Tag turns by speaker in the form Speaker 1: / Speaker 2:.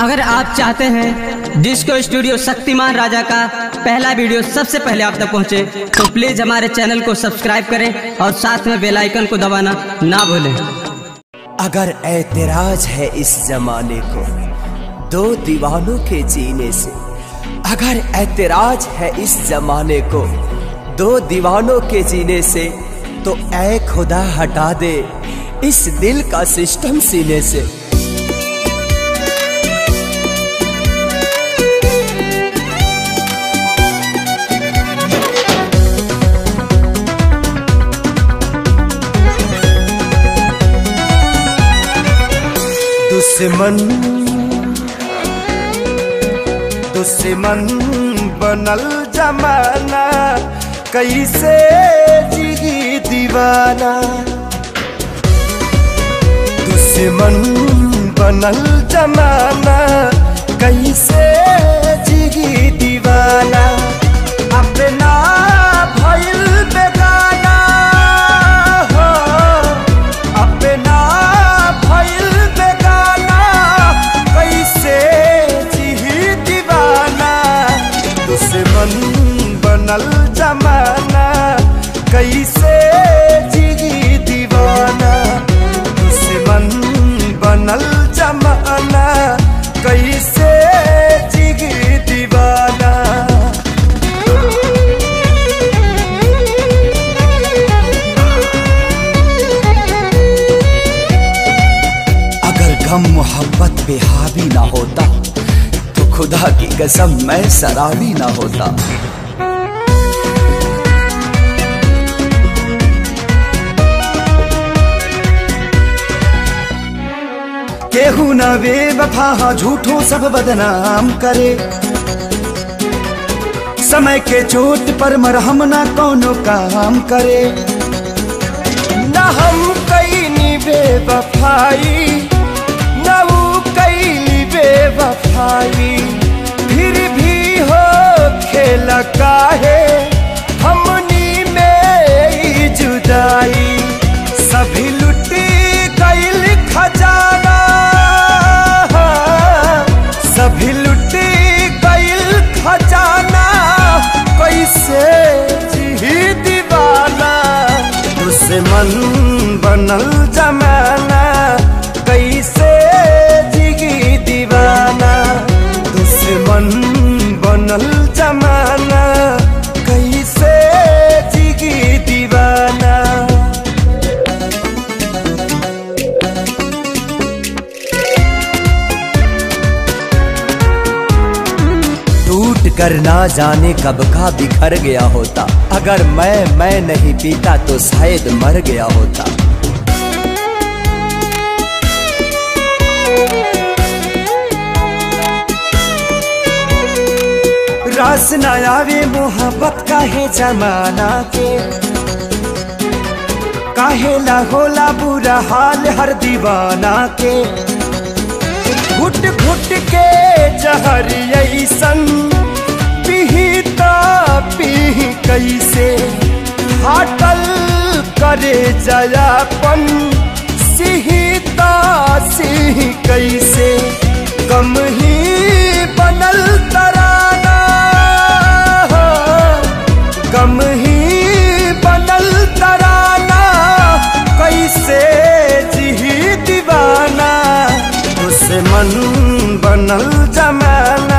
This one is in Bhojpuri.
Speaker 1: अगर आप चाहते हैं डिस्को स्टूडियो शक्तिमान राजा का पहला वीडियो सबसे पहले आप तक पहुंचे, तो प्लीज हमारे चैनल को सब्सक्राइब करें और साथ में बेल आइकन को दबाना ना भूलें।
Speaker 2: अगर ऐतराज है इस जमाने को दो दीवानों के जीने से, अगर ऐतराज है इस जमाने को दो दीवानों के जीने से, तो ऐ खुदा हटा दे इस दिल का सिस्टम सीने से। दुश्मन दुश्मन बनल जमाना, कैसे जी दीवाना। दुश्मन बनल जमाना, कैसे जी दीवाना। अपना भइल बेगाना हो, अपना भइल बेगाना, कैसे जी दीवाना। दुश्मन बनल जमाना, कैसे जी दीवाना। दुश्मन बनल जमाना, कैसे जी दीवाना। अगर गम मोहब्बत पे हावी ना होता, तो खुदा की कसम मैं शराबी ना होता। केहू न बेवफा झूठों सब बदनाम करे, समय के चोट पर मरहम ना कोनो काम करे। न हम कईनी बेवफाई, न वो कईनी बेवफाई, फिर भी हो खेल काहे हमनी में जुदाई। सभी लुटी गईल खजाना, सभी लुटी गईल खजाना, कैसे जी दीवाना। दुश्मन बनल जमाना, कैसे जी दीवाना। दुश्मन बनल जमाना, कैसे जी दीवाना। टूट कर ना जाने कब का बिखर गया होता। अगर मैं नहीं पीता तो शायद मर गया होता। रास न आवे मोहब्बत काहे जमाना के, काहे ला होला बुरा हाल हर दीवाना के। घुट घुट के जहर ऐसन पीता पी कैसे, फाटल करे जयापन सिहिता सिह कैसे। गम ही बनल तराना, गम ही बनल तराना, कैसे जी दीवाना। दुश्मन बनल जमाना,